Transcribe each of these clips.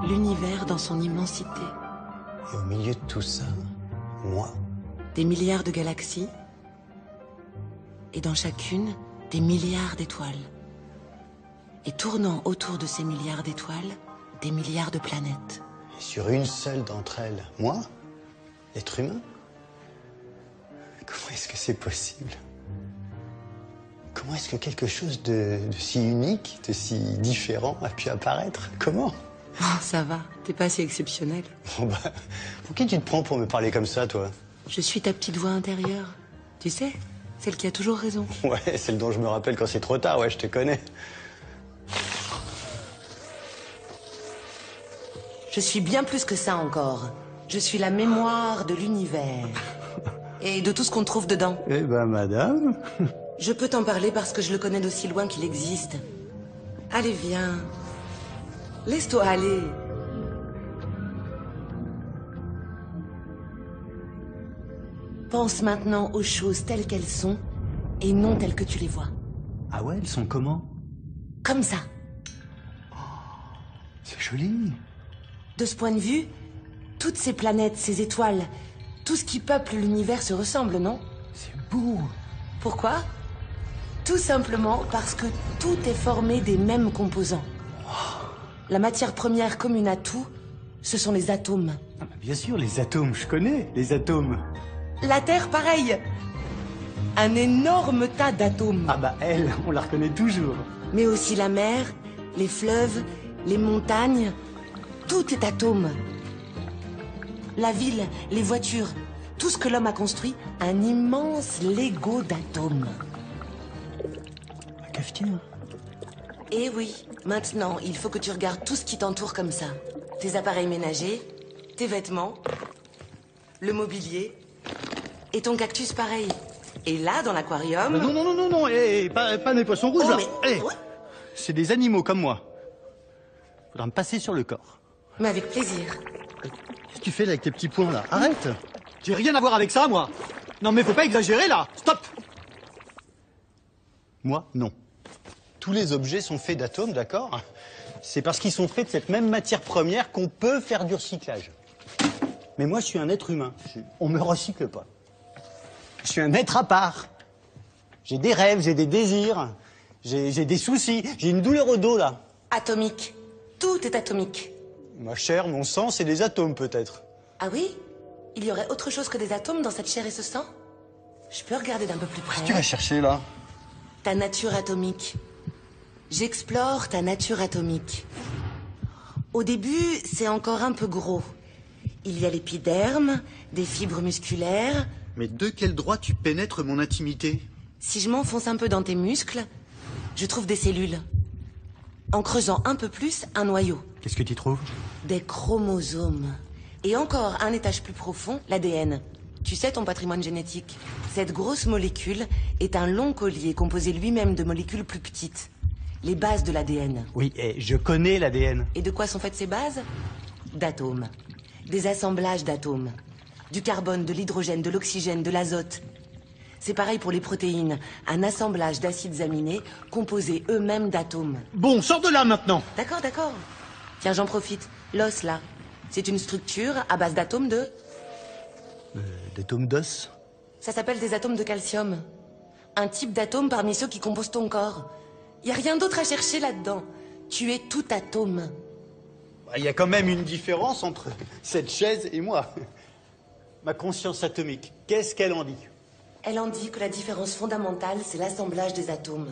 L'univers dans son immensité. Et au milieu de tout ça, moi. Des milliards de galaxies. Et dans chacune, des milliards d'étoiles. Et tournant autour de ces milliards d'étoiles, des milliards de planètes. Et sur une seule d'entre elles, moi, l'être humain. Comment est-ce que c'est possible? Comment est-ce que quelque chose de si unique, de si différent a pu apparaître? Comment? Oh, ça va, t'es pas si exceptionnel. Bon bah, pour qui tu te prends pour me parler comme ça, toi? Je suis ta petite voix intérieure. Tu sais, celle qui a toujours raison. Ouais, celle dont je me rappelle quand c'est trop tard, ouais, je te connais. Je suis bien plus que ça encore. Je suis la mémoire de l'univers. Et de tout ce qu'on trouve dedans. Eh ben, madame. Je peux t'en parler parce que je le connais d'aussi loin qu'il existe. Allez, viens. Laisse-toi aller. Pense maintenant aux choses telles qu'elles sont et non telles que tu les vois. Ah ouais, elles sont comment? Comme ça. C'est joli. De ce point de vue, toutes ces planètes, ces étoiles, tout ce qui peuple l'univers se ressemble, non? C'est beau. Pourquoi? Tout simplement parce que tout est formé des mêmes composants. La matière première commune à tout, ce sont les atomes. Ah bah bien sûr, les atomes, je connais, les atomes. La Terre, pareil. Un énorme tas d'atomes. Ah bah elle, on la reconnaît toujours. Mais aussi la mer, les fleuves, les montagnes, tout est atome. La ville, les voitures, tout ce que l'homme a construit, un immense Lego d'atomes. La cafetière. Eh oui, maintenant, il faut que tu regardes tout ce qui t'entoure comme ça. Tes appareils ménagers, tes vêtements, le mobilier, et ton cactus pareil. Et là, dans l'aquarium... Non, non, non, non, non, pas mes poissons rouges, Oh, là. mais... Eh, c'est des animaux comme moi. Faudra me passer sur le corps. Mais avec plaisir. Qu'est-ce que tu fais là avec tes petits poings, là? Arrête. J'ai rien à voir avec ça, moi. Non, mais faut pas exagérer, là. Stop. Moi, non. Tous les objets sont faits d'atomes, d'accord? C'est parce qu'ils sont faits de cette même matière première qu'on peut faire du recyclage. Mais moi, je suis un être humain. On me recycle pas. Je suis un être à part. J'ai des rêves, j'ai des désirs, j'ai des soucis, j'ai une douleur au dos, là. Atomique. Tout est atomique. Ma chair, mon sang, c'est des atomes, peut-être. Ah oui? Il y aurait autre chose que des atomes dans cette chair et ce sang? Je peux regarder d'un peu plus près. Qu'est-ce que tu vas chercher, là? Ta nature atomique. J'explore ta nature atomique. Au début, c'est encore un peu gros. Il y a l'épiderme, des fibres musculaires. Mais de quel droit tu pénètres mon intimité? Si je m'enfonce un peu dans tes muscles, je trouve des cellules. En creusant un peu plus, un noyau. Qu'est-ce que tu trouves? Des chromosomes. Et encore un étage plus profond, l'ADN. Tu sais ton patrimoine génétique. Cette grosse molécule est un long collier composé lui-même de molécules plus petites. Les bases de l'ADN. Oui, je connais l'ADN. Et de quoi sont faites ces bases? D'atomes. Des assemblages d'atomes. Du carbone, de l'hydrogène, de l'oxygène, de l'azote. C'est pareil pour les protéines. Un assemblage d'acides aminés composés eux-mêmes d'atomes. Bon, sors de là, maintenant. D'accord, d'accord. Tiens, j'en profite. L'os, là. C'est une structure à base d'atomes de... D'atomes d'os? Ça s'appelle des atomes de calcium. Un type d'atome parmi ceux qui composent ton corps. Y a rien d'autre à chercher là-dedans. Tu es tout atome. Il y a quand même une différence entre cette chaise et moi. Ma conscience atomique, qu'est-ce qu'elle en dit? Elle en dit que la différence fondamentale, c'est l'assemblage des atomes.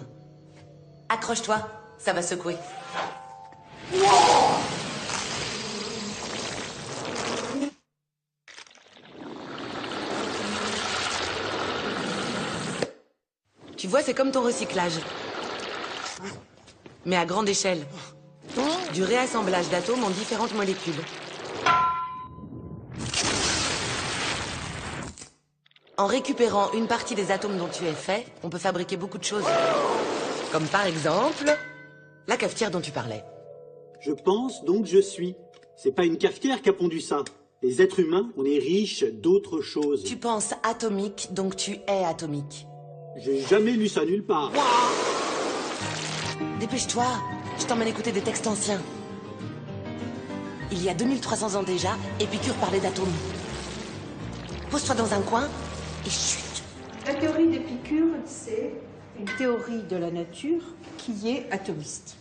Accroche-toi, ça va secouer. Tu vois, c'est comme ton recyclage. Mais à grande échelle. Du réassemblage d'atomes en différentes molécules. En récupérant une partie des atomes dont tu es fait, on peut fabriquer beaucoup de choses. Comme par exemple, la cafetière dont tu parlais. Je pense, donc je suis. C'est pas une cafetière qui a pondu ça. Les êtres humains, on est riches d'autres choses. Tu penses atomique, donc tu es atomique. J'ai jamais lu ça nulle part. Dépêche-toi, je t'emmène écouter des textes anciens. Il y a 2300 ans déjà, Épicure parlait d'atomes. Pose-toi dans un coin et chut. La théorie d'Épicure, c'est une théorie de la nature qui est atomiste.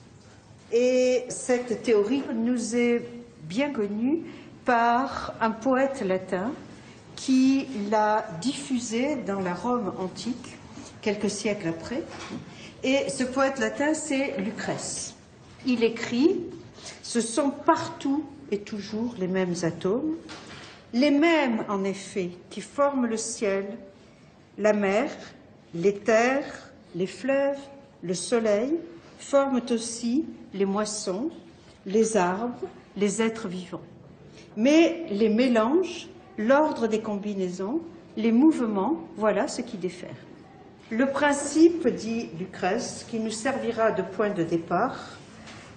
Et cette théorie nous est bien connue par un poète latin qui l'a diffusée dans la Rome antique, quelques siècles après. Et ce poète latin, c'est Lucrèce. Il écrit « Ce sont partout et toujours les mêmes atomes, les mêmes en effet qui forment le ciel, la mer, les terres, les fleuves, le soleil, forment aussi les moissons, les arbres, les êtres vivants. Mais les mélanges, l'ordre des combinaisons, les mouvements, voilà ce qui diffère. Le principe, dit Lucrèce, qui nous servira de point de départ,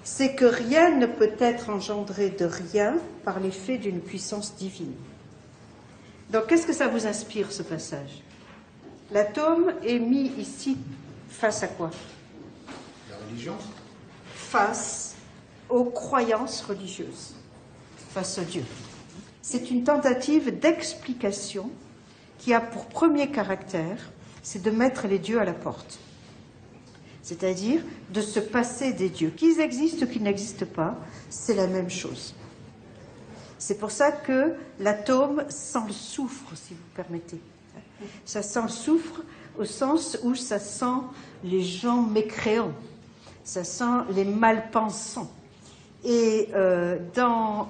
c'est que rien ne peut être engendré de rien par l'effet d'une puissance divine. Donc, qu'est-ce que ça vous inspire, ce passage? L'atome est mis ici face à quoi? La religion. Face aux croyances religieuses, face à Dieu. C'est une tentative d'explication qui a pour premier caractère, c'est de mettre les dieux à la porte. C'est-à-dire de se passer des dieux. Qu'ils existent ou qu'ils n'existent pas, c'est la même chose. C'est pour ça que l'atome sent le soufre, si vous permettez. Ça sent le soufre au sens où ça sent les gens mécréants, ça sent les malpensants. Et dans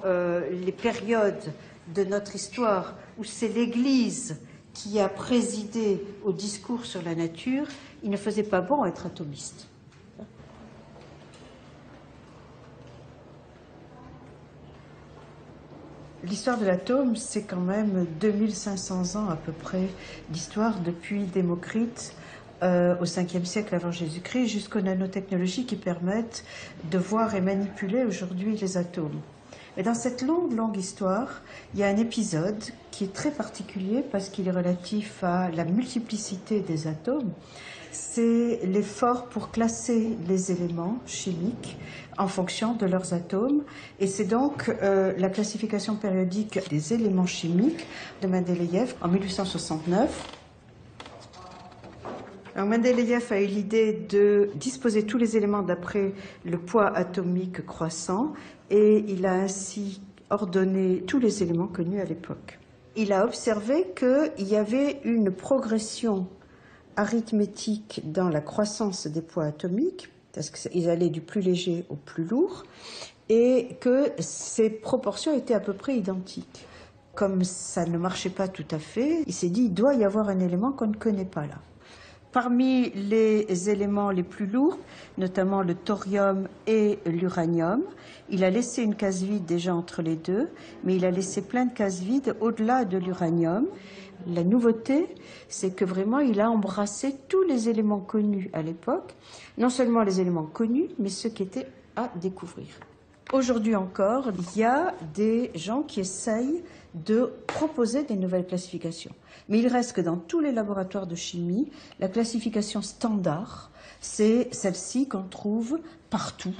les périodes de notre histoire où c'est l'Église qui a présidé au discours sur la nature, il ne faisait pas bon être atomiste. L'histoire de l'atome, c'est quand même 2500 ans à peu près d'histoire depuis Démocrite au 5e siècle avant Jésus-Christ jusqu'aux nanotechnologies qui permettent de voir et manipuler aujourd'hui les atomes. Et dans cette longue histoire, il y a un épisode qui est très particulier parce qu'il est relatif à la multiplicité des atomes. C'est l'effort pour classer les éléments chimiques en fonction de leurs atomes. Et c'est donc la classification périodique des éléments chimiques de Mendeleïev en 1869. Alors Mendeleïev a eu l'idée de disposer tous les éléments d'après le poids atomique croissant et il a ainsi ordonné tous les éléments connus à l'époque. Il a observé qu'il y avait une progression arithmétique dans la croissance des poids atomiques, parce qu'ils allaient du plus léger au plus lourd, et que ces proportions étaient à peu près identiques. Comme ça ne marchait pas tout à fait, il s'est dit il doit y avoir un élément qu'on ne connaît pas là. Parmi les éléments les plus lourds, notamment le thorium et l'uranium, il a laissé une case vide déjà entre les deux, mais il a laissé plein de cases vides au-delà de l'uranium. La nouveauté, c'est que vraiment il a embrassé tous les éléments connus à l'époque, non seulement les éléments connus, mais ceux qui étaient à découvrir. Aujourd'hui encore, il y a des gens qui essayent de proposer des nouvelles classifications. Mais il reste que dans tous les laboratoires de chimie, la classification standard, c'est celle-ci qu'on trouve partout,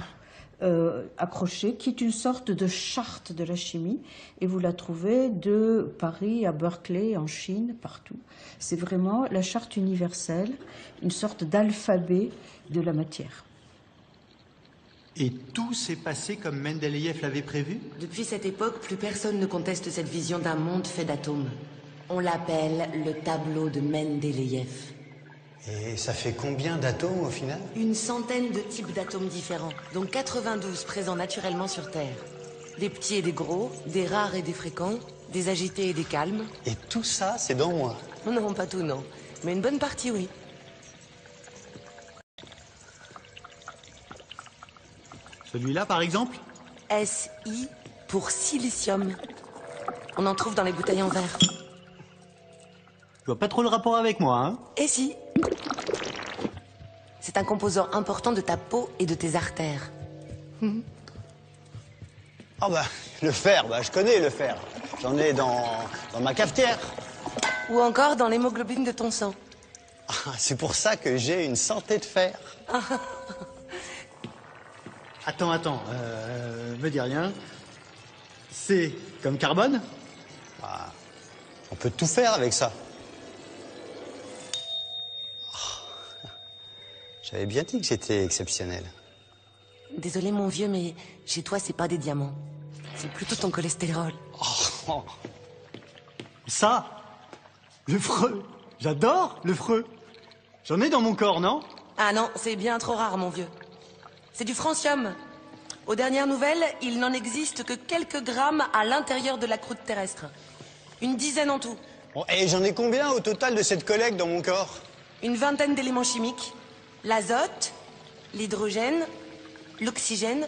accrochée, qui est une sorte de charte de la chimie, et vous la trouvez de Paris à Berkeley, en Chine, partout. C'est vraiment la charte universelle, une sorte d'alphabet de la matière. Et tout s'est passé comme Mendeleïev l'avait prévu? Depuis cette époque, plus personne ne conteste cette vision d'un monde fait d'atomes. On l'appelle le tableau de Mendeleïev. Et ça fait combien d'atomes au final? Une centaine de types d'atomes différents, dont 92 présents naturellement sur Terre. Des petits et des gros, des rares et des fréquents, des agités et des calmes. Et tout ça, c'est dans moi? Non, pas tout, non. Mais une bonne partie, oui. Celui-là, par exemple? SI pour silicium. On en trouve dans les bouteilles en verre. Je vois pas trop le rapport avec moi, hein. Et si? C'est un composant important de ta peau et de tes artères. Ah bah, le fer, bah, je connais le fer. J'en ai dans ma cafetière. Ou encore dans l'hémoglobine de ton sang. Ah, c'est pour ça que j'ai une santé de fer. Attends, me dis rien. C'est comme carbone? On peut tout faire avec ça. J'avais bien dit que j'étais exceptionnel. Désolé mon vieux, mais chez toi c'est pas des diamants. C'est plutôt ton cholestérol. Oh, Ça, le freux. J'adore le freux. J'en ai dans mon corps, non? Ah non, c'est bien trop rare mon vieux. C'est du francium. Aux dernières nouvelles, il n'en existe que quelques grammes à l'intérieur de la croûte terrestre. Une dizaine en tout. bon, et j'en ai combien au total de cette collecte dans mon corps? Une vingtaine d'éléments chimiques. L'azote, l'hydrogène, l'oxygène,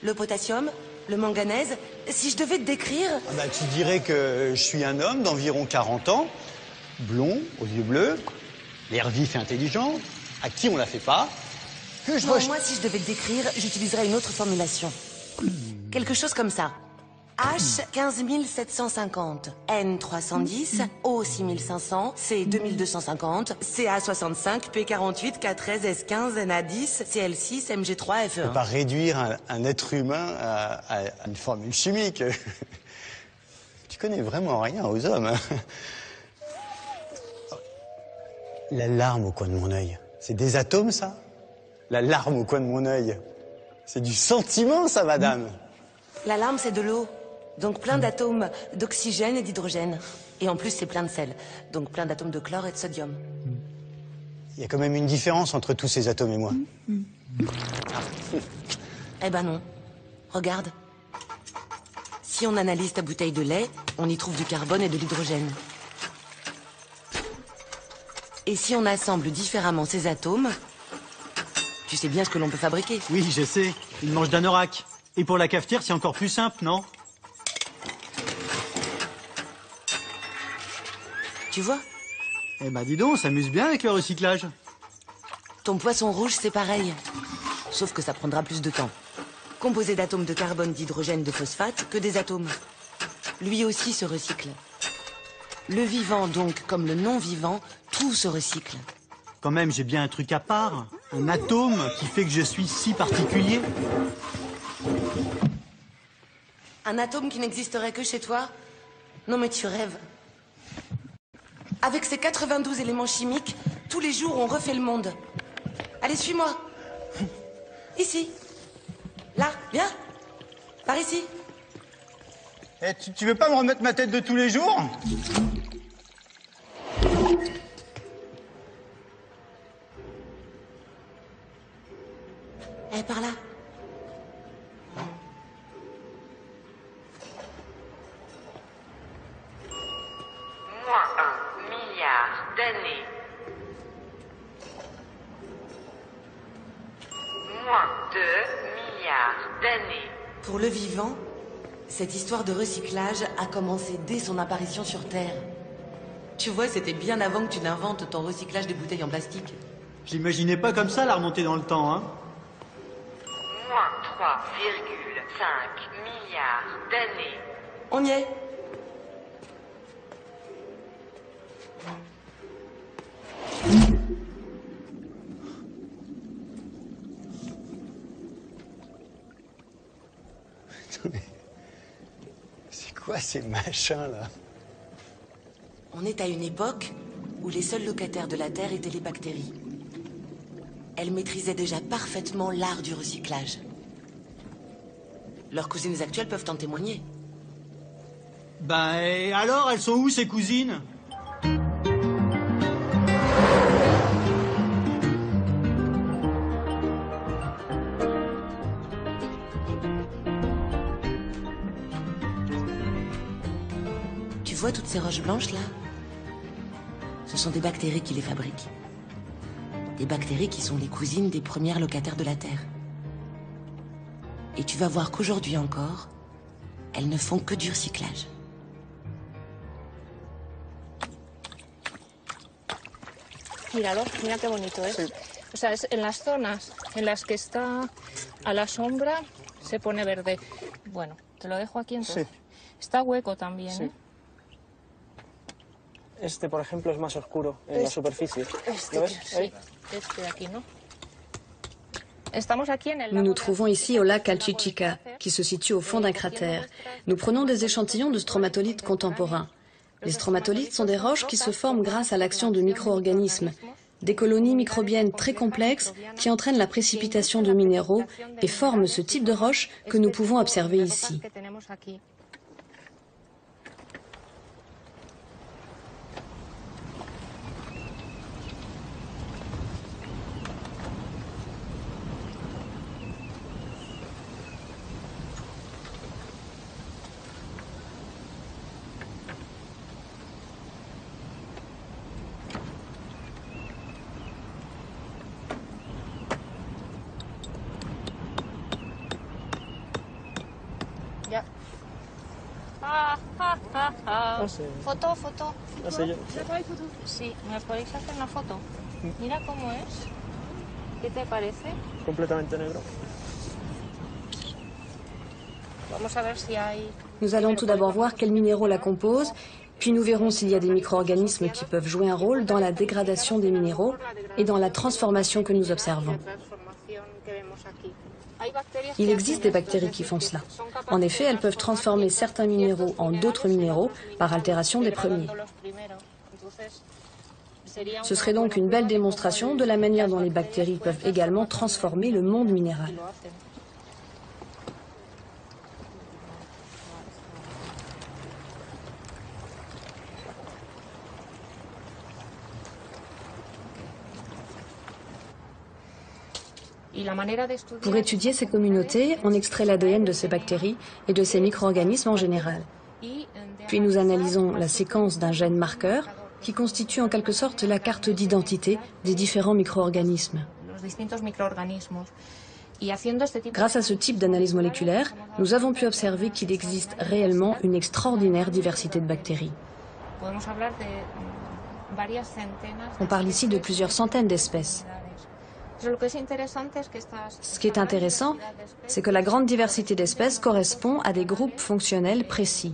le potassium, le manganèse. Si je devais te décrire... Ah bah, tu dirais que je suis un homme d'environ 40 ans, blond, aux yeux bleus, l'air vif et intelligent, à qui on la fait pas, que je Non, recherche... moi, si je devais te décrire, j'utiliserais une autre formulation. Quelque chose comme ça. H 15750, N 310, O 6500, C 2250, CA 65, P 48, K13, S 15, NA 10, CL 6, MG 3, On peut FE1. pas réduire un être humain à une formule chimique. Tu connais vraiment rien aux hommes. Hein. La larme au coin de mon œil, c'est des atomes, ça? La larme au coin de mon œil, c'est du sentiment, ça, madame? La larme, c'est de l'eau. Donc plein d'atomes d'oxygène et d'hydrogène. Et en plus, c'est plein de sel. Donc plein d'atomes de chlore et de sodium. Il y a quand même une différence entre tous ces atomes et moi. Eh ben non. Regarde. Si on analyse ta bouteille de lait, on y trouve du carbone et de l'hydrogène. Et si on assemble différemment ces atomes, tu sais bien ce que l'on peut fabriquer. Oui, je sais. Une manche d'anorak. Et pour la cafetière, c'est encore plus simple, non? Tu vois? Eh ben dis donc, on s'amuse bien avec le recyclage. Ton poisson rouge, c'est pareil. Sauf que ça prendra plus de temps. Composé d'atomes de carbone, d'hydrogène, de phosphate, que des atomes. Lui aussi se recycle. Le vivant, donc, comme le non-vivant, tout se recycle. Quand même, j'ai bien un truc à part. Un atome qui fait que je suis si particulier. Un atome qui n'existerait que chez toi? Non mais tu rêves. Avec ces 92 éléments chimiques, tous les jours on refait le monde. Allez, suis-moi. Ici. Là, viens. Par ici. Eh, tu veux pas me remettre ma tête de tous les jours? Eh, par là. Moins 1 milliard d'années. Moins 2 milliards d'années. Pour le vivant, cette histoire de recyclage a commencé dès son apparition sur Terre. Tu vois, c'était bien avant que tu n'inventes ton recyclage des bouteilles en plastique. Je l'imaginais pas comme ça, la remontée dans le temps, hein. Moins 3,5 milliards d'années. On y est. C'est quoi ces machins-là? On est à une époque où les seuls locataires de la Terre étaient les bactéries. Elles maîtrisaient déjà parfaitement l'art du recyclage. Leurs cousines actuelles peuvent en témoigner. Ben, et alors, elles sont où, ces cousines? Tu vois toutes ces roches blanches là? Ce sont des bactéries qui les fabriquent. Des bactéries qui sont les cousines des premières locataires de la Terre. Et tu vas voir qu'aujourd'hui encore, elles ne font que du recyclage. Míralo, mira qué bonito es. O sea, en las zonas en las que está a la sombra se pone verde. Bueno, te lo dejo aquí entonces. Sí. Está hueco también, Sí. ¿eh? Este, por ejemplo, es más oscuro en la superficie. ¿Lo ves? Sí, Ahí. este de aquí, ¿no? Estamos aquí en el Nous nous trouvons ici au lac Alchichica, qui se situe au fond d'un cratère. Nous prenons des échantillons de stromatolites contemporains. Les stromatolites sont des roches qui se forment grâce à l'action de micro-organismes, des colonies microbiennes très complexes qui entraînent la précipitation de minéraux et forment ce type de roches que nous pouvons observer ici. Ya. Foto, foto. No sé yo. Sí, ¿me podéis hacer una foto? Mira cómo es. ¿Qué te parece? Completamente negro. Vamos a ver si hay... Nous allons tout d'abord voir quels minéraux la composent, puis nous verrons s'il y a des micro-organismes qui peuvent jouer un rôle dans la dégradation des minéraux et dans la transformation que nous observons. Il existe des bactéries qui font cela. En effet, elles peuvent transformer certains minéraux en d'autres minéraux par altération des premiers. Ce serait donc une belle démonstration de la manière dont les bactéries peuvent également transformer le monde minéral. Pour étudier ces communautés, on extrait l'ADN de ces bactéries et de ces micro-organismes en général. Puis nous analysons la séquence d'un gène marqueur qui constitue en quelque sorte la carte d'identité des différents micro-organismes. Grâce à ce type d'analyse moléculaire, nous avons pu observer qu'il existe réellement une extraordinaire diversité de bactéries. On parle ici de plusieurs centaines d'espèces. Ce qui est intéressant, c'est que la grande diversité d'espèces correspond à des groupes fonctionnels précis.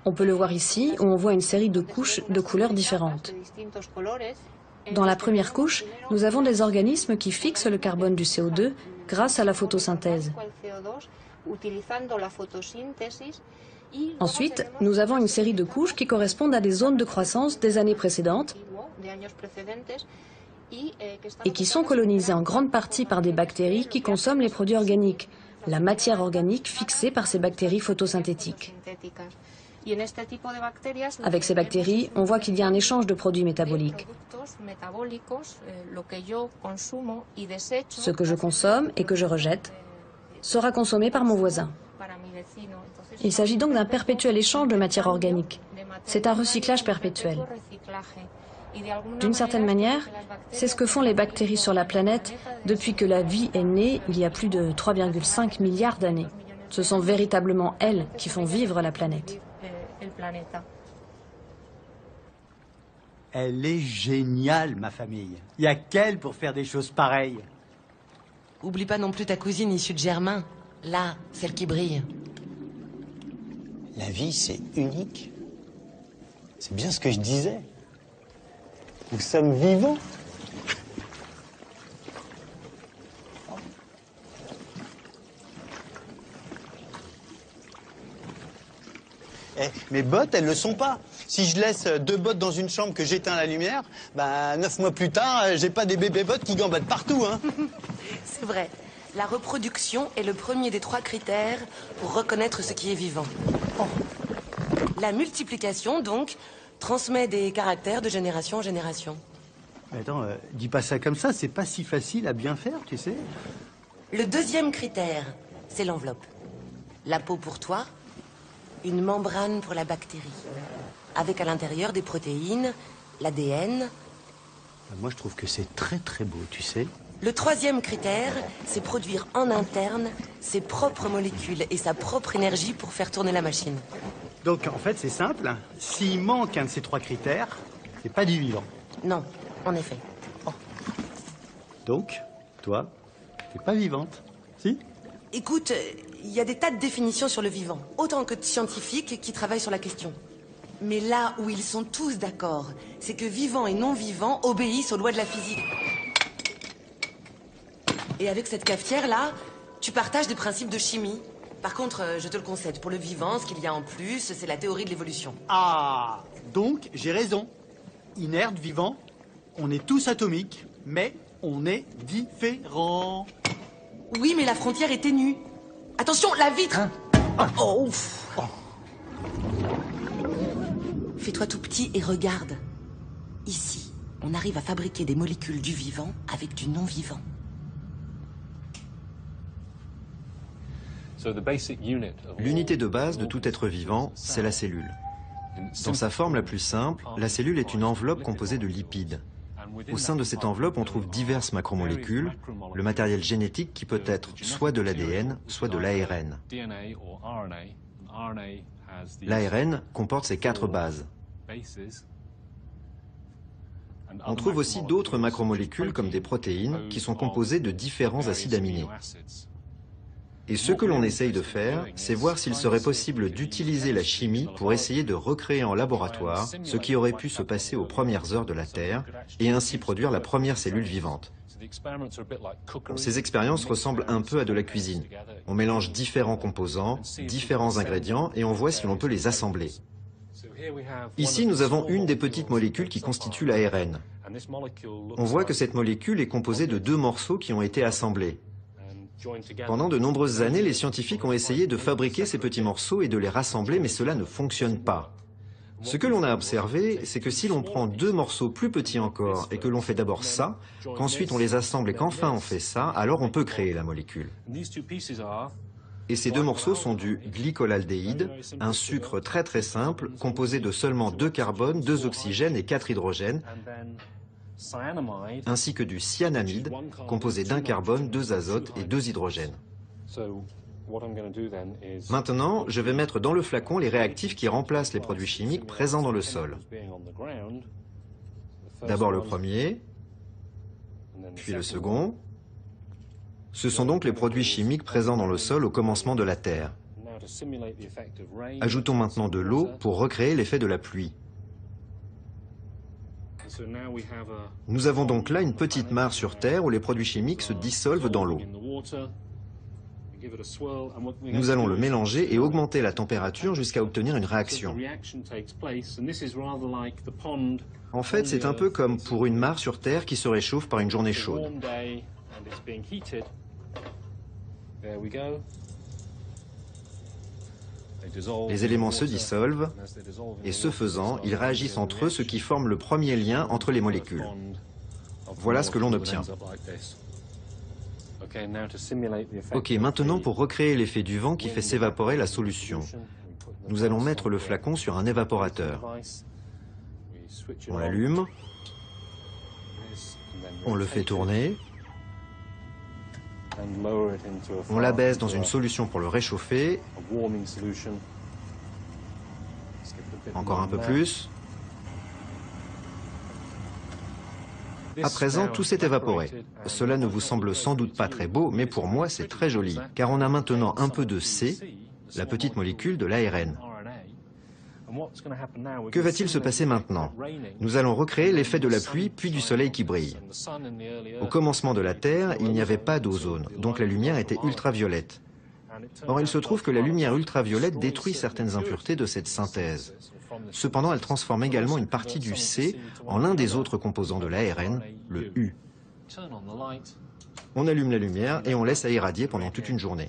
On peut le voir ici, où on voit une série de couches de couleurs différentes. Dans la première couche, nous avons des organismes qui fixent le carbone du CO2 grâce à la photosynthèse. Ensuite, nous avons une série de couches qui correspondent à des zones de croissance des années précédentes et qui sont colonisées en grande partie par des bactéries qui consomment les produits organiques, la matière organique fixée par ces bactéries photosynthétiques. Avec ces bactéries, on voit qu'il y a un échange de produits métaboliques. Ce que je consomme et que je rejette sera consommé par mon voisin. Il s'agit donc d'un perpétuel échange de matière organique. C'est un recyclage perpétuel. D'une certaine manière, c'est ce que font les bactéries sur la planète depuis que la vie est née il y a plus de 3,5 milliards d'années. Ce sont véritablement elles qui font vivre la planète. Elle est géniale, ma famille. Il n'y a qu'elle pour faire des choses pareilles. Oublie pas non plus ta cousine issue de Germain. Là, celle qui brille. La vie, c'est unique. C'est bien ce que je disais. Nous sommes vivants. Eh, mes bottes, elles le sont pas. Si je laisse 2 bottes dans une chambre que j'éteins la lumière, ben 9 mois plus tard, j'ai pas des bébés bottes qui gambadent partout, hein. C'est vrai. La reproduction est le premier des 3 critères pour reconnaître ce qui est vivant. La multiplication, donc, transmet des caractères de génération en génération. Mais attends, dis pas ça comme ça, c'est pas si facile à bien faire, tu sais. Le deuxième critère, c'est l'enveloppe. La peau pour toi, une membrane pour la bactérie. Avec à l'intérieur des protéines, l'ADN. Moi, je trouve que c'est très très beau, tu sais. Le troisième critère, c'est produire en interne ses propres molécules et sa propre énergie pour faire tourner la machine. Donc, en fait, c'est simple. S'il manque un de ces 3 critères, c'est pas du vivant. Non, en effet. Donc, toi, t'es pas vivante, si? Écoute, il y a des tas de définitions sur le vivant, autant que de scientifiques qui travaillent sur la question. Mais là où ils sont tous d'accord, c'est que vivant et non vivant obéissent aux lois de la physique. Et avec cette cafetière-là, tu partages des principes de chimie. Par contre, je te le concède, pour le vivant, ce qu'il y a en plus, c'est la théorie de l'évolution. Ah, donc j'ai raison. Inerte, vivant, on est tous atomiques, mais on est différents. Oui, mais la frontière est ténue. Attention, la vitre! Oh, ouf. Fais-toi tout petit et regarde. Ici, on arrive à fabriquer des molécules du vivant avec du non-vivant. L'unité de base de tout être vivant, c'est la cellule. Dans sa forme la plus simple, la cellule est une enveloppe composée de lipides. Au sein de cette enveloppe, on trouve diverses macromolécules, le matériel génétique qui peut être soit de l'ADN, soit de l'ARN. L'ARN comporte ces 4 bases. On trouve aussi d'autres macromolécules comme des protéines qui sont composées de différents acides aminés. Et ce que l'on essaye de faire, c'est voir s'il serait possible d'utiliser la chimie pour essayer de recréer en laboratoire ce qui aurait pu se passer aux premières heures de la Terre et ainsi produire la première cellule vivante. Ces expériences ressemblent un peu à de la cuisine. On mélange différents composants, différents ingrédients et on voit si l'on peut les assembler. Ici, nous avons une des petites molécules qui constitue l'ARN. On voit que cette molécule est composée de 2 morceaux qui ont été assemblés. Pendant de nombreuses années, les scientifiques ont essayé de fabriquer ces petits morceaux et de les rassembler, mais cela ne fonctionne pas. Ce que l'on a observé, c'est que si l'on prend 2 morceaux plus petits encore et que l'on fait d'abord ça, qu'ensuite on les assemble et qu'enfin on fait ça, alors on peut créer la molécule. Et ces 2 morceaux sont du glycolaldéhyde, un sucre très très simple, composé de seulement 2 carbones, 2 oxygènes et 4 hydrogènes, ainsi que du cyanamide, composé d'1 carbone, 2 azotes et 2 hydrogènes. Maintenant, je vais mettre dans le flacon les réactifs qui remplacent les produits chimiques présents dans le sol. D'abord le premier, puis le second. Ce sont donc les produits chimiques présents dans le sol au commencement de la Terre. Ajoutons maintenant de l'eau pour recréer l'effet de la pluie. Nous avons donc là une petite mare sur Terre où les produits chimiques se dissolvent dans l'eau. Nous allons le mélanger et augmenter la température jusqu'à obtenir une réaction. En fait, c'est un peu comme pour une mare sur Terre qui se réchauffe par une journée chaude. Les éléments se dissolvent et ce faisant, ils réagissent entre eux, ce qui forme le premier lien entre les molécules. Voilà ce que l'on obtient. Ok, maintenant pour recréer l'effet du vent qui fait s'évaporer la solution, nous allons mettre le flacon sur un évaporateur. On l'allume, on le fait tourner, on l'abaisse dans une solution pour le réchauffer, encore un peu plus. À présent, tout s'est évaporé. Cela ne vous semble sans doute pas très beau, mais pour moi, c'est très joli, car on a maintenant un peu de C, la petite molécule de l'ARN. Que va-t-il se passer maintenant? Nous allons recréer l'effet de la pluie puis du soleil qui brille. Au commencement de la Terre, il n'y avait pas d'ozone, donc la lumière était ultraviolette. Or, il se trouve que la lumière ultraviolette détruit certaines impuretés de cette synthèse. Cependant, elle transforme également une partie du C en l'un des autres composants de l'ARN, le U. On allume la lumière et on laisse à irradier pendant toute une journée.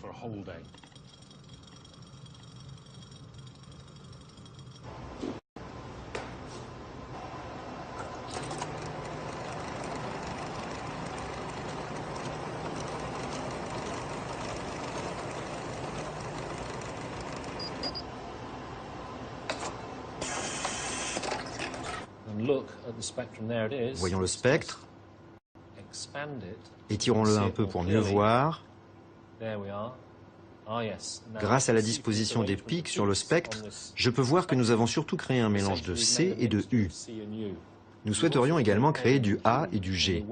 Voyons le spectre, étirons-le un peu pour mieux voir. Grâce à la disposition des pics sur le spectre, je peux voir que nous avons surtout créé un mélange de C et de U. Nous souhaiterions également créer du A et du G.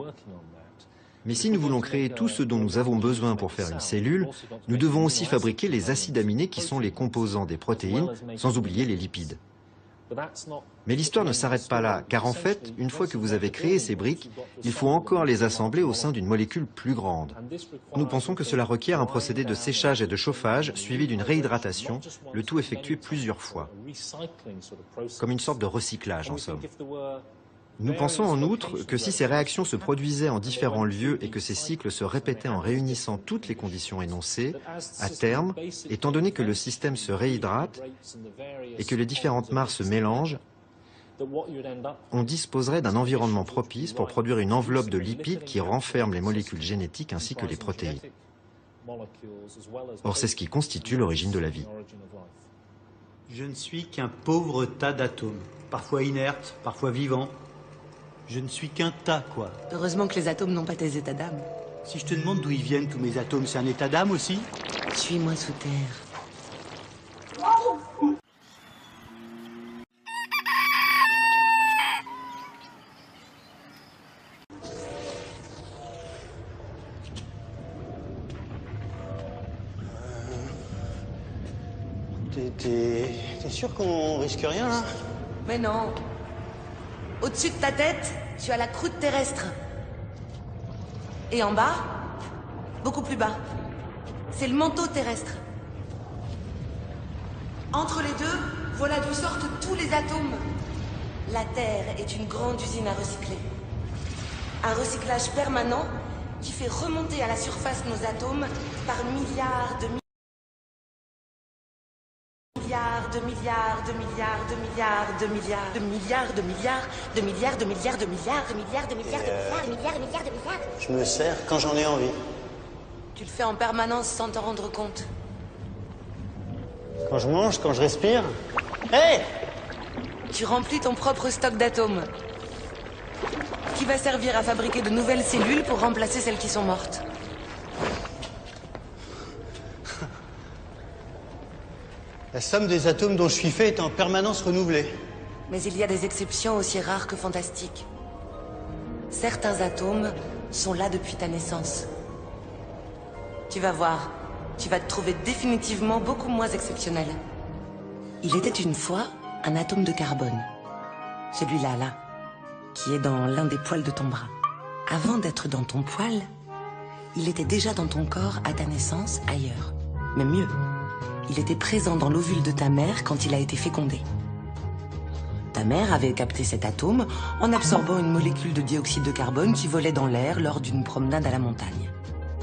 Mais si nous voulons créer tout ce dont nous avons besoin pour faire une cellule, nous devons aussi fabriquer les acides aminés qui sont les composants des protéines, sans oublier les lipides. Mais l'histoire ne s'arrête pas là, car en fait, une fois que vous avez créé ces briques, il faut encore les assembler au sein d'une molécule plus grande. Nous pensons que cela requiert un procédé de séchage et de chauffage suivi d'une réhydratation, le tout effectué plusieurs fois, comme une sorte de recyclage en somme. Nous pensons en outre que si ces réactions se produisaient en différents lieux et que ces cycles se répétaient en réunissant toutes les conditions énoncées, à terme, étant donné que le système se réhydrate et que les différentes mares se mélangent, on disposerait d'un environnement propice pour produire une enveloppe de lipides qui renferme les molécules génétiques ainsi que les protéines. Or, c'est ce qui constitue l'origine de la vie. Je ne suis qu'un pauvre tas d'atomes, parfois inertes, parfois vivants. Je ne suis qu'un tas, quoi. Heureusement que les atomes n'ont pas tes états d'âme. Si je te demande d'où ils viennent, tous mes atomes, c'est un état d'âme aussi? Suis-moi sous terre. T'es sûr qu'on risque rien, là? Mais non. Au-dessus de ta tête, tu as la croûte terrestre. Et en bas, beaucoup plus bas, c'est le manteau terrestre. Entre les deux, voilà d'où sortent tous les atomes. La Terre est une grande usine à recycler. Un recyclage permanent qui fait remonter à la surface nos atomes par milliards de milliards de milliards de milliards de milliards de milliards de milliards de milliards de milliards de milliards de milliards de milliards de milliards de milliards de milliards de milliards. Je me sers quand j'en ai envie. Tu le fais en permanence sans t'en rendre compte. Quand je mange, quand je respire. Hé! Tu remplis ton propre stock d'atomes, qui va servir à fabriquer de nouvelles cellules pour remplacer celles qui sont mortes. La somme des atomes dont je suis fait est en permanence renouvelée. Mais il y a des exceptions aussi rares que fantastiques. Certains atomes sont là depuis ta naissance. Tu vas voir, tu vas te trouver définitivement beaucoup moins exceptionnel. Il était une fois un atome de carbone. Celui-là, là, qui est dans l'un des poils de ton bras. Avant d'être dans ton poil, il était déjà dans ton corps à ta naissance ailleurs. Mais mieux, il était présent dans l'ovule de ta mère quand il a été fécondé. Ta mère avait capté cet atome en absorbant une molécule de dioxyde de carbone qui volait dans l'air lors d'une promenade à la montagne.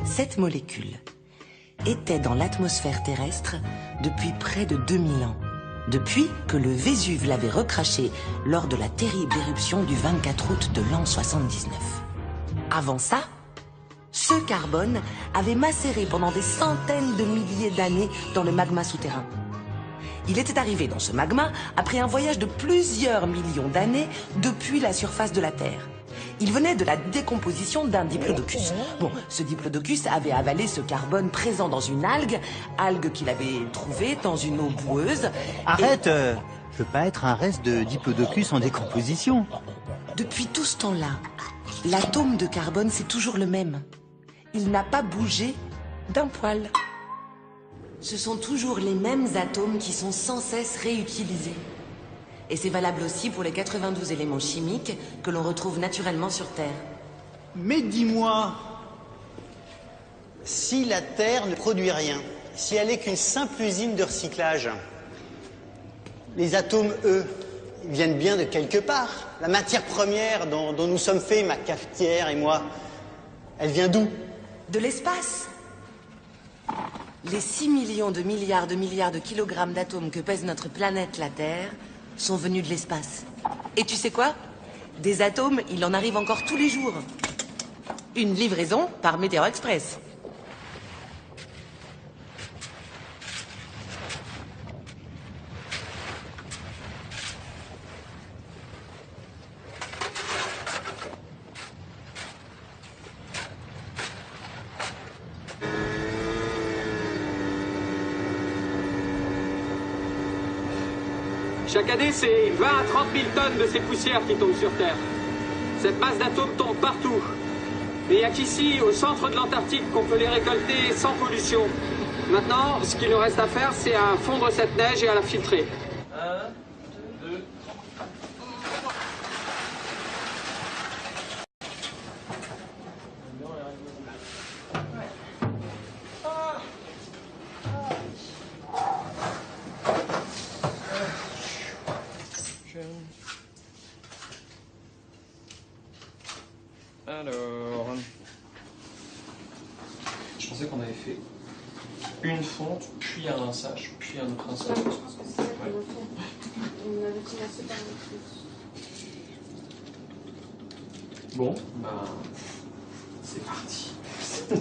Cette molécule était dans l'atmosphère terrestre depuis près de 2000 ans, depuis que le Vésuve l'avait recraché lors de la terrible éruption du 24 août de l'an 79. Avant ça, ce carbone avait macéré pendant des centaines de milliers d'années dans le magma souterrain. Il était arrivé dans ce magma après un voyage de plusieurs millions d'années depuis la surface de la Terre. Il venait de la décomposition d'un diplodocus. Bon, ce diplodocus avait avalé ce carbone présent dans une algue qu'il avait trouvée dans une eau boueuse. Arrête, je veux pas être un reste de diplodocus en décomposition. Depuis tout ce temps-là, l'atome de carbone, c'est toujours le même. Il n'a pas bougé d'un poil. Ce sont toujours les mêmes atomes qui sont sans cesse réutilisés. Et c'est valable aussi pour les 92 éléments chimiques que l'on retrouve naturellement sur Terre. Mais dis-moi, si la Terre ne produit rien, si elle n'est qu'une simple usine de recyclage, les atomes, eux, ils viennent bien de quelque part. La matière première dont nous sommes faits, ma cafetière et moi, elle vient d'où? De l'espace. Les 6 millions de milliards de kilogrammes d'atomes que pèse notre planète, la Terre, sont venus de l'espace. Et tu sais quoi? Des atomes, il en arrive encore tous les jours. Une livraison par Météor Express. Chaque année, c'est 20 à 30 000 tonnes de ces poussières qui tombent sur Terre. Cette masse d'atomes tombe partout. Mais il n'y a qu'ici, au centre de l'Antarctique, qu'on peut les récolter sans pollution. Maintenant, ce qu'il nous reste à faire, c'est à fondre cette neige et à la filtrer. 1, 2, alors, je pensais qu'on avait fait une fonte, puis un rinçage, puis un autre rinçage. Je pense que c'est ça qu'on va faire. On avait commencé par le plus. Bon, ben, c'est parti. Ça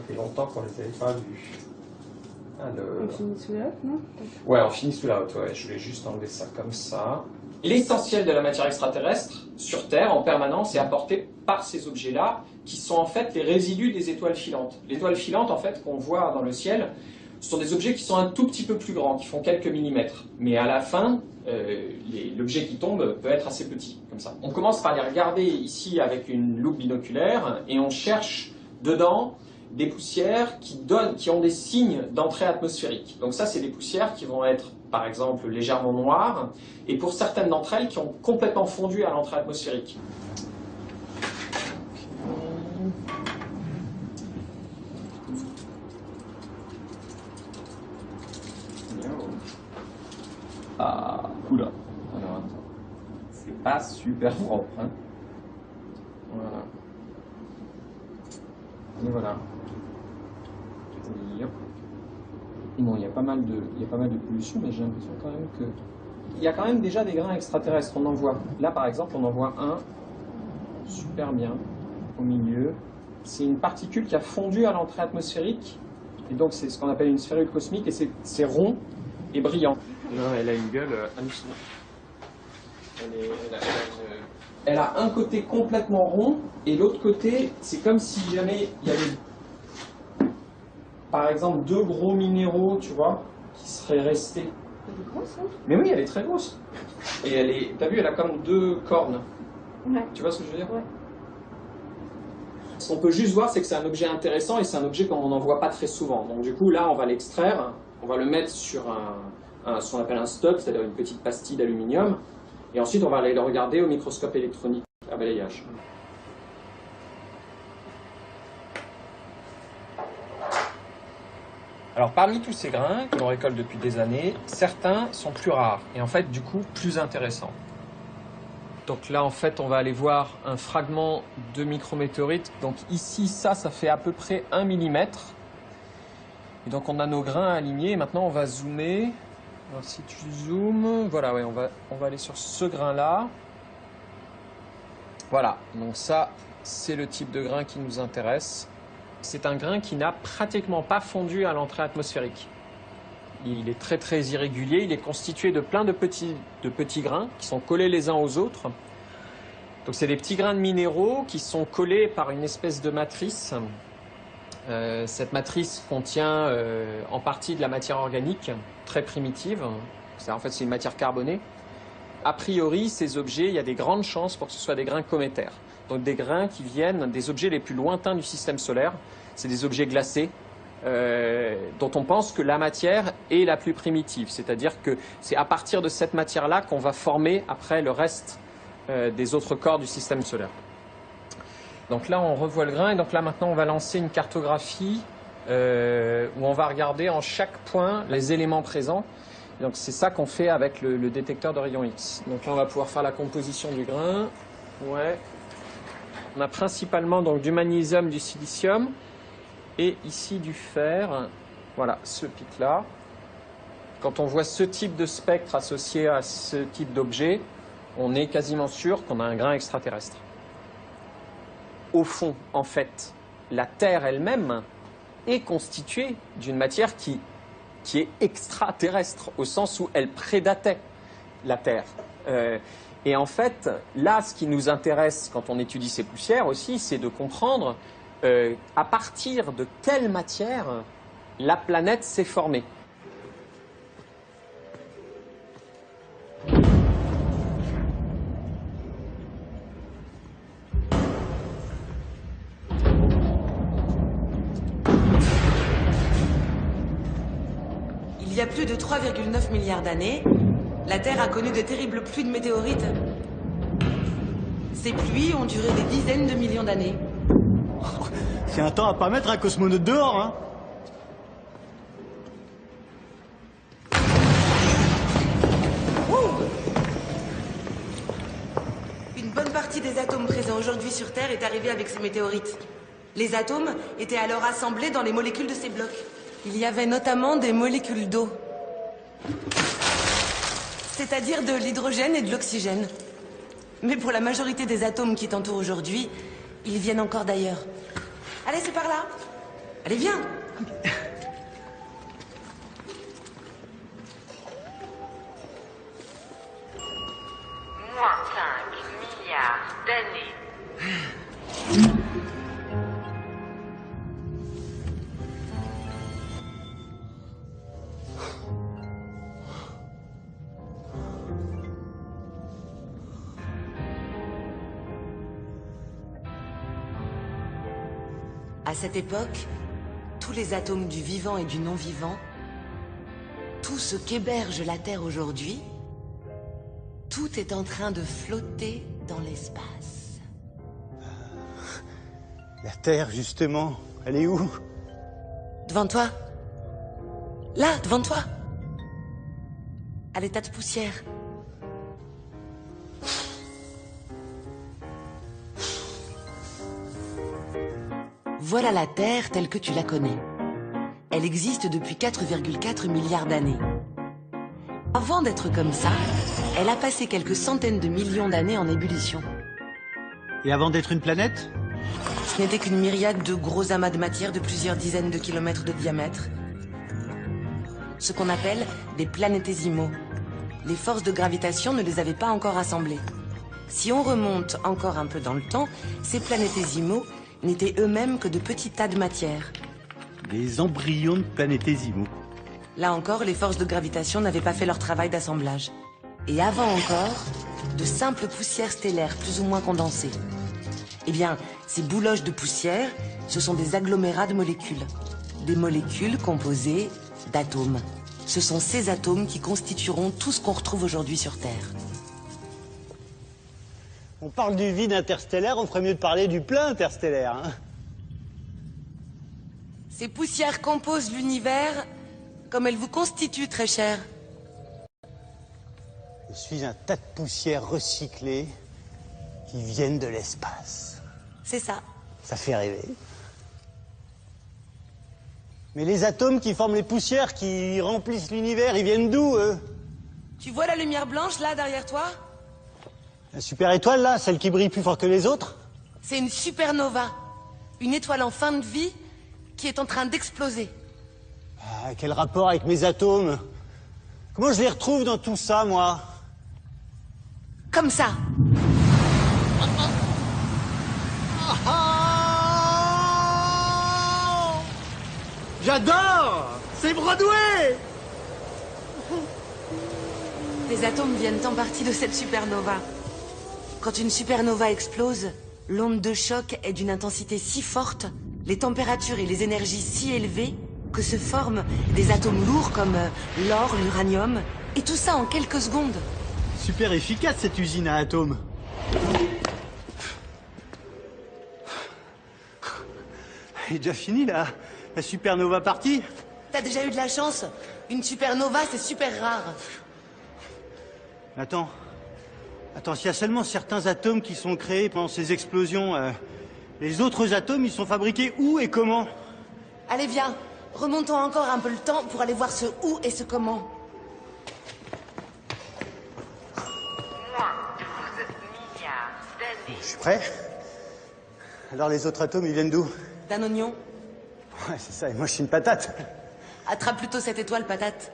fait longtemps qu'on les avait pas vus. Alors... On finit sous la haute, non? Ouais, on finit sous la haute, ouais. Je voulais juste enlever ça comme ça. L'essentiel de la matière extraterrestre sur Terre en permanence est apporté par ces objets-là, qui sont en fait les résidus des étoiles filantes. Les étoiles filantes, en fait, qu'on voit dans le ciel, ce sont des objets qui sont un tout petit peu plus grands, qui font quelques millimètres. Mais à la fin, l'objet qui tombe peut être assez petit, comme ça. On commence par les regarder ici avec une loupe binoculaire, et on cherche dedans des poussières qui ont des signes d'entrée atmosphérique. Donc ça, c'est des poussières qui vont être, par exemple, légèrement noires, et pour certaines d'entre elles, qui ont complètement fondu à l'entrée atmosphérique. Ah, oula. Alors, attends. C'est pas super propre, hein. Voilà. Et voilà. Yep. Bon, il y a pas mal de pollution, mais j'ai l'impression quand même que... Il y a quand même déjà des grains extraterrestres, on en voit. Là, par exemple, on en voit un, super bien, au milieu. C'est une particule qui a fondu à l'entrée atmosphérique, et donc c'est ce qu'on appelle une sphérule cosmique, et c'est rond et brillant. Non, elle a une gueule hallucinante. Elle a un côté complètement rond, et l'autre côté, c'est comme si jamais il y avait, par exemple, deux gros minéraux, tu vois, qui seraient restés. Elle est grosse, hein? Mais oui, elle est très grosse. Et elle est, t'as vu, elle a comme deux cornes. Ouais. Tu vois ce que je veux dire? Ouais. Ce qu'on peut juste voir, c'est que c'est un objet intéressant, et c'est un objet qu'on n'en voit pas très souvent. Donc du coup, là, on va l'extraire, on va le mettre sur ce qu'on appelle un stock, c'est-à-dire une petite pastille d'aluminium, et ensuite on va aller le regarder au microscope électronique à balayage. Alors parmi tous ces grains que l'on récolte depuis des années, certains sont plus rares et en fait du coup plus intéressants. Donc là en fait on va aller voir un fragment de micrométéorite. Donc ici ça fait à peu près 1 mm. Et donc on a nos grains alignés et maintenant on va zoomer. Alors si tu zoomes, voilà, ouais, on va aller sur ce grain là. Voilà, donc ça c'est le type de grain qui nous intéresse. C'est un grain qui n'a pratiquement pas fondu à l'entrée atmosphérique. Il est très très irrégulier, il est constitué de plein de petits grains qui sont collés les uns aux autres. Donc c'est des petits grains de minéraux qui sont collés par une espèce de matrice. Cette matrice contient en partie de la matière organique très primitive. En fait c'est une matière carbonée. A priori ces objets, il y a des grandes chances pour que ce soit des grains cométaires. Donc des grains qui viennent des objets les plus lointains du système solaire. C'est des objets glacés dont on pense que la matière est la plus primitive. C'est-à-dire que c'est à partir de cette matière-là qu'on va former après le reste des autres corps du système solaire. Donc là, on revoit le grain. Et donc là, maintenant, on va lancer une cartographie où on va regarder en chaque point les éléments présents. Donc c'est ça qu'on fait avec le détecteur de rayons X. Donc là, on va pouvoir faire la composition du grain. Ouais. On a principalement donc du magnésium, du silicium et ici du fer. Voilà, ce pic-là. Quand on voit ce type de spectre associé à ce type d'objet, on est quasiment sûr qu'on a un grain extraterrestre. Au fond, en fait, la Terre elle-même est constituée d'une matière qui est extraterrestre, au sens où elle prédatait la Terre. Et en fait, là, ce qui nous intéresse quand on étudie ces poussières aussi, c'est de comprendre à partir de quelle matière la planète s'est formée. a plus de 3,9 milliards d'années, la Terre a connu de terribles pluies de météorites. Ces pluies ont duré des dizaines de millions d'années. C'est un temps à pas mettre un cosmonaute dehors, hein. Une bonne partie des atomes présents aujourd'hui sur Terre est arrivée avec ces météorites. Les atomes étaient alors assemblés dans les molécules de ces blocs. Il y avait notamment des molécules d'eau. C'est-à-dire de l'hydrogène et de l'oxygène. Mais pour la majorité des atomes qui t'entourent aujourd'hui, ils viennent encore d'ailleurs. Allez, c'est par là. Allez, viens. Moins 5 milliards d'années. À cette époque, tous les atomes du vivant et du non-vivant, tout ce qu'héberge la Terre aujourd'hui, tout est en train de flotter dans l'espace. La Terre, justement, elle est où? Devant toi. Là, devant toi. À l'état de poussière. Voilà la Terre telle que tu la connais. Elle existe depuis 4,4 milliards d'années. Avant d'être comme ça, elle a passé quelques centaines de millions d'années en ébullition. Et avant d'être une planète? Ce n'était qu'une myriade de gros amas de matière de plusieurs dizaines de kilomètres de diamètre. Ce qu'on appelle des planétésimaux. Les forces de gravitation ne les avaient pas encore assemblés. Si on remonte encore un peu dans le temps, ces planétésimaux n'étaient eux-mêmes que de petits tas de matière. Des embryons de planétésimaux. Là encore, les forces de gravitation n'avaient pas fait leur travail d'assemblage. Et avant encore, de simples poussières stellaires plus ou moins condensées. Eh bien, ces bouloches de poussière, ce sont des agglomérats de molécules. Des molécules composées d'atomes. Ce sont ces atomes qui constitueront tout ce qu'on retrouve aujourd'hui sur Terre. On parle du vide interstellaire, on ferait mieux de parler du plein interstellaire. Hein. Ces poussières composent l'univers comme elles vous constituent, très cher. Je suis un tas de poussières recyclées qui viennent de l'espace. C'est ça. Ça fait rêver. Mais les atomes qui forment les poussières, qui remplissent l'univers, ils viennent d'où, eux? Tu vois la lumière blanche, là, derrière toi? La super étoile, là, celle qui brille plus fort que les autres? C'est une supernova. Une étoile en fin de vie qui est en train d'exploser. Ah, quel rapport avec mes atomes? Comment je les retrouve dans tout ça, moi? Comme ça. J'adore! C'est Broadway! Les atomes viennent en partie de cette supernova. Quand une supernova explose, l'onde de choc est d'une intensité si forte, les températures et les énergies si élevées, que se forment des atomes lourds comme l'or, l'uranium, et tout ça en quelques secondes. Super efficace, cette usine à atomes. Elle est déjà finie, la supernova partie? T'as déjà eu de la chance. Une supernova, c'est super rare. Attends, s'il y a seulement certains atomes qui sont créés pendant ces explosions, les autres atomes, ils sont fabriqués où et comment? Allez, viens. Remontons encore un peu le temps pour aller voir ce où et ce comment. Moins 12 milliards d'années. Je suis prêt. Alors les autres atomes, ils viennent d'où? D'un oignon. Ouais, c'est ça, et moi je suis une patate. Attrape plutôt cette étoile, patate.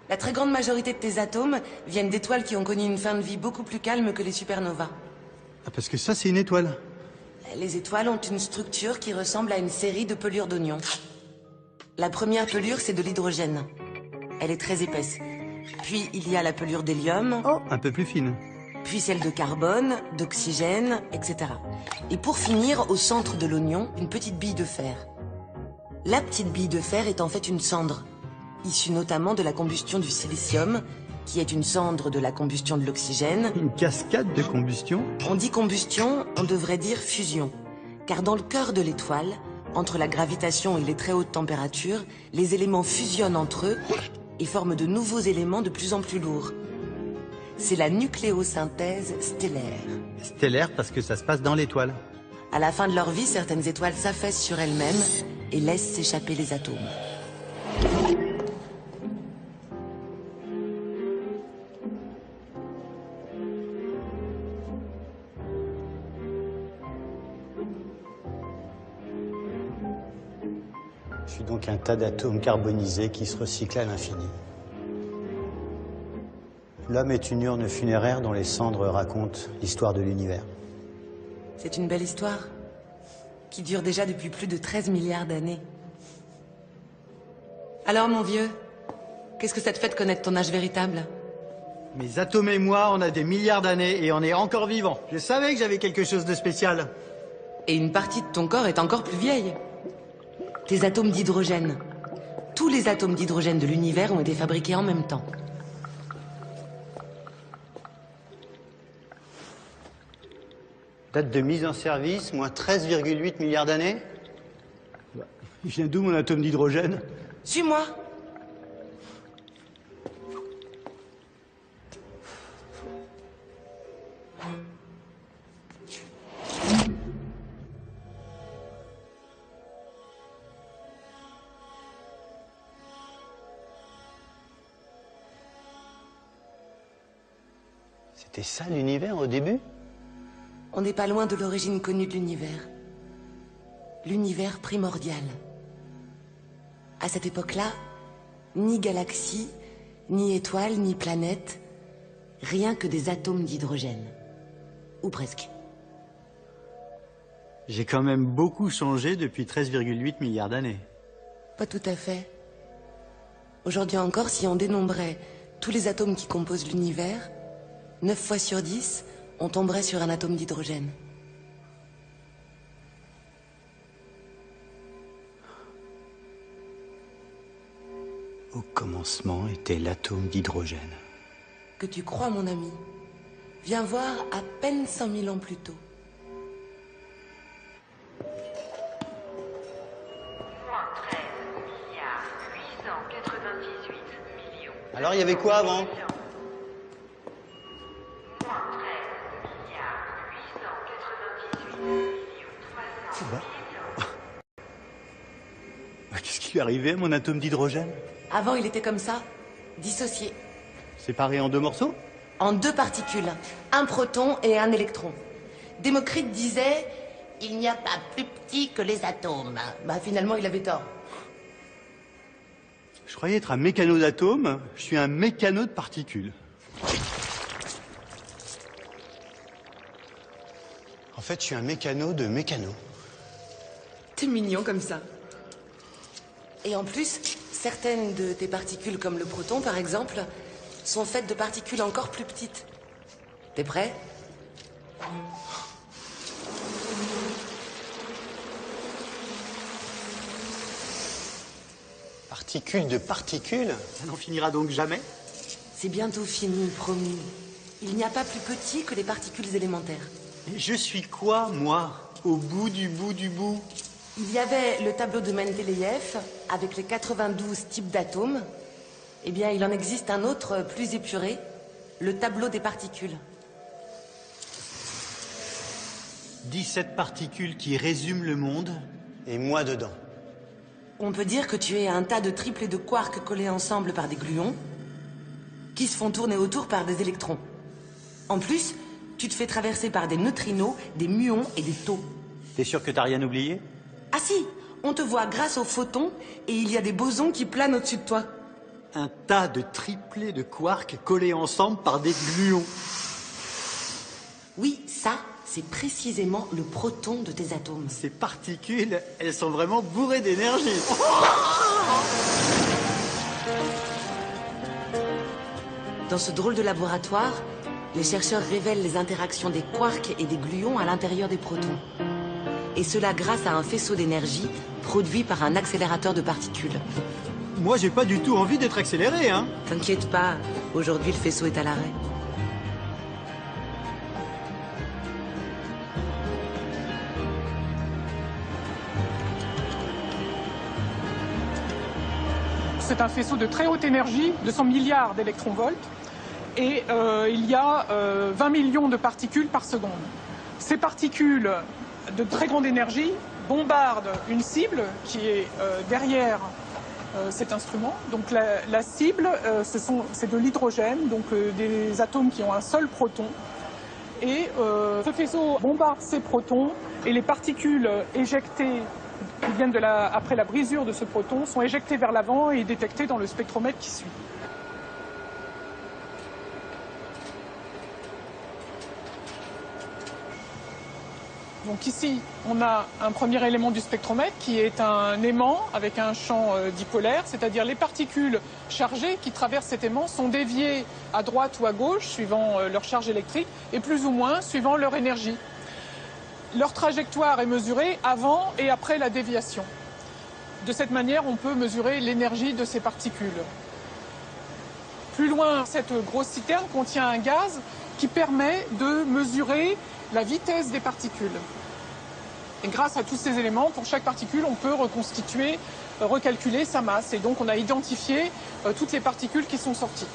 La très grande majorité de tes atomes viennent d'étoiles qui ont connu une fin de vie beaucoup plus calme que les supernovas. Ah, parce que ça, c'est une étoile. Les étoiles ont une structure qui ressemble à une série de pelures d'oignons. La première pelure, c'est de l'hydrogène. Elle est très épaisse. Puis, il y a la pelure d'hélium. Oh, un peu plus fine. Puis celle de carbone, d'oxygène, etc. Et pour finir, au centre de l'oignon, une petite bille de fer. La petite bille de fer est en fait une cendre, issue notamment de la combustion du silicium, qui est une cendre de la combustion de l'oxygène. Une cascade de combustion? On dit combustion, on devrait dire fusion. Car dans le cœur de l'étoile, entre la gravitation et les très hautes températures, les éléments fusionnent entre eux et forment de nouveaux éléments de plus en plus lourds. C'est la nucléosynthèse stellaire. Stellaire parce que ça se passe dans l'étoile. À la fin de leur vie, certaines étoiles s'affaissent sur elles-mêmes et laissent s'échapper les atomes. Je suis donc un tas d'atomes carbonisés qui se recyclent à l'infini. L'homme est une urne funéraire dont les cendres racontent l'histoire de l'univers. C'est une belle histoire, qui dure déjà depuis plus de 13 milliards d'années. Alors, mon vieux, qu'est-ce que ça te fait de connaître ton âge véritable? Mes atomes et moi, on a des milliards d'années et on est encore vivants. Je savais que j'avais quelque chose de spécial. Et une partie de ton corps est encore plus vieille. Tes atomes d'hydrogène. Tous les atomes d'hydrogène de l'univers ont été fabriqués en même temps. Date de mise en service, moins 13,8 milliards d'années. Il vient d'où mon atome d'hydrogène? Suis-moi. C'était ça l'univers au début? On n'est pas loin de l'origine connue de l'univers. L'univers primordial. À cette époque-là, ni galaxie, ni étoile, ni planète, rien que des atomes d'hydrogène. Ou presque. J'ai quand même beaucoup changé depuis 13,8 milliards d'années. Pas tout à fait. Aujourd'hui encore, si on dénombrait tous les atomes qui composent l'univers, 9 fois sur 10, on tomberait sur un atome d'hydrogène. Au commencement était l'atome d'hydrogène. Que tu crois, mon ami. Viens voir à peine 100 000 ans plus tôt. Alors, il y avait quoi avant? Qu'est-ce qui lui est arrivé à mon atome d'hydrogène? Avant, il était comme ça, dissocié. Séparé en deux morceaux? En deux particules, un proton et un électron. Démocrite disait « Il n'y a pas plus petit que les atomes ». Bah finalement, il avait tort. Je croyais être un mécano d'atomes, je suis un mécano de particules. En fait, je suis un mécano de mécano. T'es mignon comme ça. Et en plus, certaines de tes particules, comme le proton par exemple, sont faites de particules encore plus petites. T'es prêt? Particules de particules? Ça n'en finira donc jamais? C'est bientôt fini, promis. Il n'y a pas plus petit que les particules élémentaires. Et je suis quoi, moi? Au bout du bout du bout? Il y avait le tableau de Mendeleïev avec les 92 types d'atomes. Eh bien, il en existe un autre plus épuré, le tableau des particules. 17 particules qui résument le monde. Et moi dedans. On peut dire que tu es un tas de triplets de quarks collés ensemble par des gluons qui se font tourner autour par des électrons. En plus, tu te fais traverser par des neutrinos, des muons et des taux. T'es sûr que t'as rien oublié? Ah si, on te voit grâce aux photons et il y a des bosons qui planent au-dessus de toi. Un tas de triplets de quarks collés ensemble par des gluons. Oui, ça, c'est précisément le proton de tes atomes. Ces particules, elles sont vraiment bourrées d'énergie. Dans ce drôle de laboratoire, les chercheurs révèlent les interactions des quarks et des gluons à l'intérieur des protons. Et cela grâce à un faisceau d'énergie produit par un accélérateur de particules. Moi, j'ai pas du tout envie d'être accéléré, hein. T'inquiète pas, aujourd'hui le faisceau est à l'arrêt. C'est un faisceau de très haute énergie, 200 milliards d'électronvolts, et il y a 20 millions de particules par seconde. Ces particules de très grande énergie bombardent une cible qui est derrière cet instrument. Donc la cible, c'est de l'hydrogène, donc des atomes qui ont un seul proton. Et ce faisceau bombarde ces protons et les particules éjectées qui viennent après la brisure de ce proton sont éjectées vers l'avant et détectées dans le spectromètre qui suit. Donc ici, on a un premier élément du spectromètre qui est un aimant avec un champ dipolaire, c'est-à-dire les particules chargées qui traversent cet aimant sont déviées à droite ou à gauche suivant leur charge électrique et plus ou moins suivant leur énergie. Leur trajectoire est mesurée avant et après la déviation. De cette manière, on peut mesurer l'énergie de ces particules. Plus loin, cette grosse citerne contient un gaz qui permet de mesurer la vitesse des particules. Et grâce à tous ces éléments, pour chaque particule, on peut reconstituer, recalculer sa masse. Et donc, on a identifié toutes les particules qui sont sorties.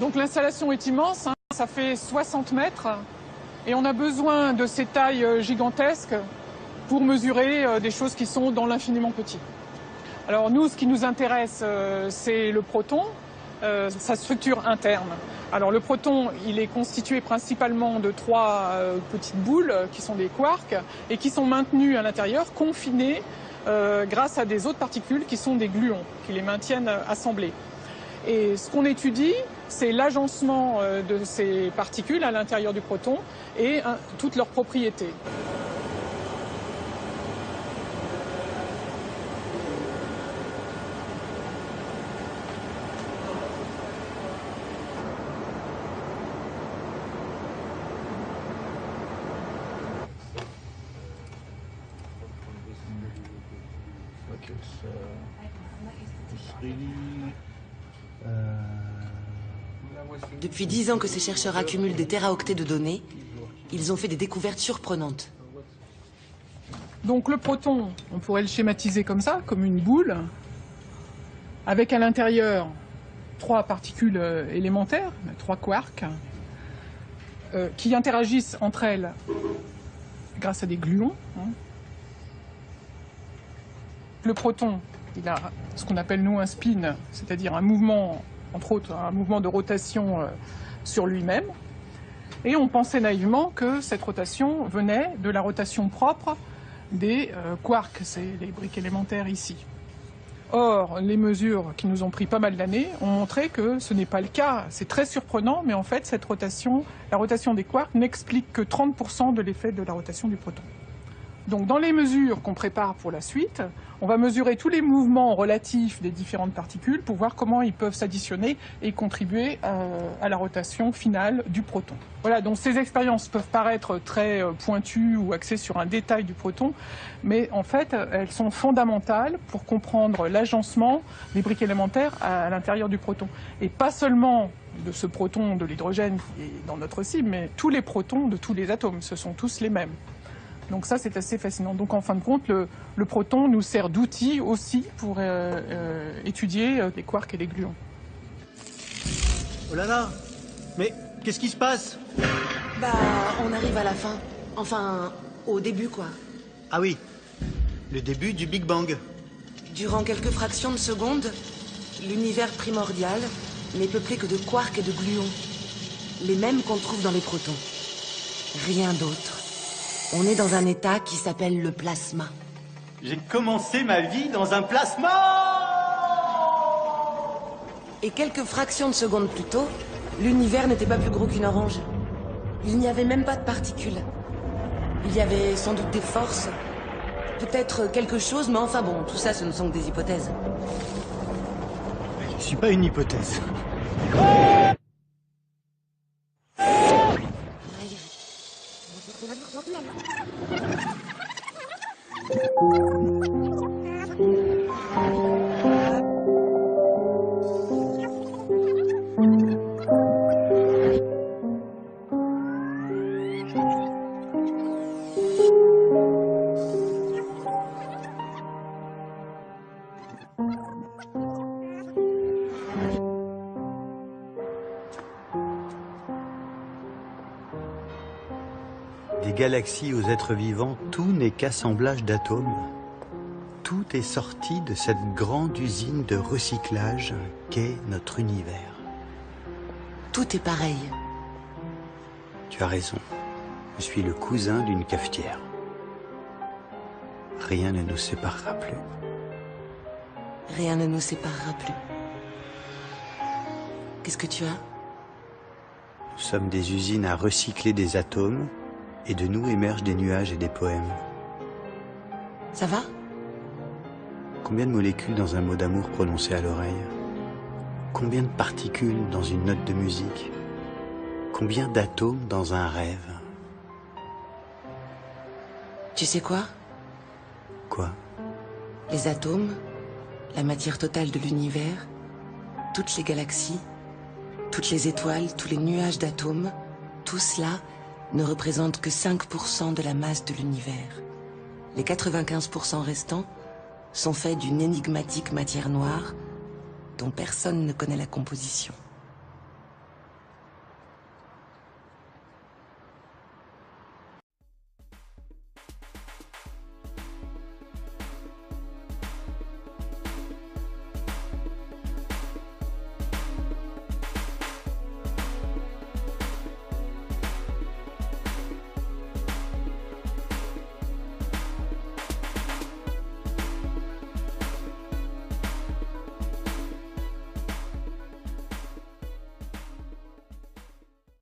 Donc, l'installation est immense, hein, ça fait 60 mètres. Et on a besoin de ces tailles gigantesques pour mesurer des choses qui sont dans l'infiniment petit. Alors nous, ce qui nous intéresse, c'est le proton, sa structure interne. Alors le proton, il est constitué principalement de 3 petites boules qui sont des quarks et qui sont maintenues à l'intérieur, confinées grâce à des autres particules qui sont des gluons, qui les maintiennent assemblés. Et ce qu'on étudie, c'est l'agencement de ces particules à l'intérieur du proton et toutes leurs propriétés. Depuis 10 ans que ces chercheurs accumulent des téraoctets de données, ils ont fait des découvertes surprenantes. Donc le proton, on pourrait le schématiser comme ça, comme une boule, avec à l'intérieur 3 particules élémentaires, 3 quarks, qui interagissent entre elles grâce à des gluons. Le proton, il a ce qu'on appelle nous un spin, c'est-à-dire un mouvement, entre autres, un mouvement de rotation sur lui-même. Et on pensait naïvement que cette rotation venait de la rotation propre des quarks, c'est les briques élémentaires ici. Or, les mesures qui nous ont pris pas mal d'années ont montré que ce n'est pas le cas. C'est très surprenant, mais en fait, cette rotation, la rotation des quarks n'explique que 30% de l'effet de la rotation du proton. Donc dans les mesures qu'on prépare pour la suite, on va mesurer tous les mouvements relatifs des différentes particules pour voir comment ils peuvent s'additionner et contribuer à la rotation finale du proton. Voilà, donc ces expériences peuvent paraître très pointues ou axées sur un détail du proton, mais en fait elles sont fondamentales pour comprendre l'agencement des briques élémentaires à l'intérieur du proton. Et pas seulement de ce proton de l'hydrogène qui est dans notre cible, mais tous les protons de tous les atomes, ce sont tous les mêmes. Donc ça, c'est assez fascinant. Donc en fin de compte, le proton nous sert d'outil aussi pour étudier les quarks et les gluons. Oh là là! Mais qu'est-ce qui se passe? Bah, on arrive à la fin. Enfin, au début, quoi. Ah oui, le début du Big Bang. Durant quelques fractions de secondes, l'univers primordial n'est peuplé que de quarks et de gluons. Les mêmes qu'on trouve dans les protons. Rien d'autre. On est dans un état qui s'appelle le plasma. J'ai commencé ma vie dans un plasma! Et quelques fractions de secondes plus tôt, l'univers n'était pas plus gros qu'une orange. Il n'y avait même pas de particules. Il y avait sans doute des forces, peut-être quelque chose, mais enfin bon, tout ça, ce ne sont que des hypothèses. Je ne suis pas une hypothèse. galaxies aux êtres vivants, tout n'est qu'assemblage d'atomes. Tout est sorti de cette grande usine de recyclage qu'est notre univers. Tout est pareil. Tu as raison. Je suis le cousin d'une cafetière. Rien ne nous séparera plus. Rien ne nous séparera plus. Qu'est-ce que tu as? Nous sommes des usines à recycler des atomes et de nous émergent des nuages et des poèmes. Ça va? Combien de molécules dans un mot d'amour prononcé à l'oreille? Combien de particules dans une note de musique? Combien d'atomes dans un rêve? Tu sais quoi? Quoi? Les atomes, la matière totale de l'univers, toutes les galaxies, toutes les étoiles, tous les nuages d'atomes, tout cela ne représente que 5% de la masse de l'univers. Les 95% restants sont faits d'une énigmatique matière noire dont personne ne connaît la composition.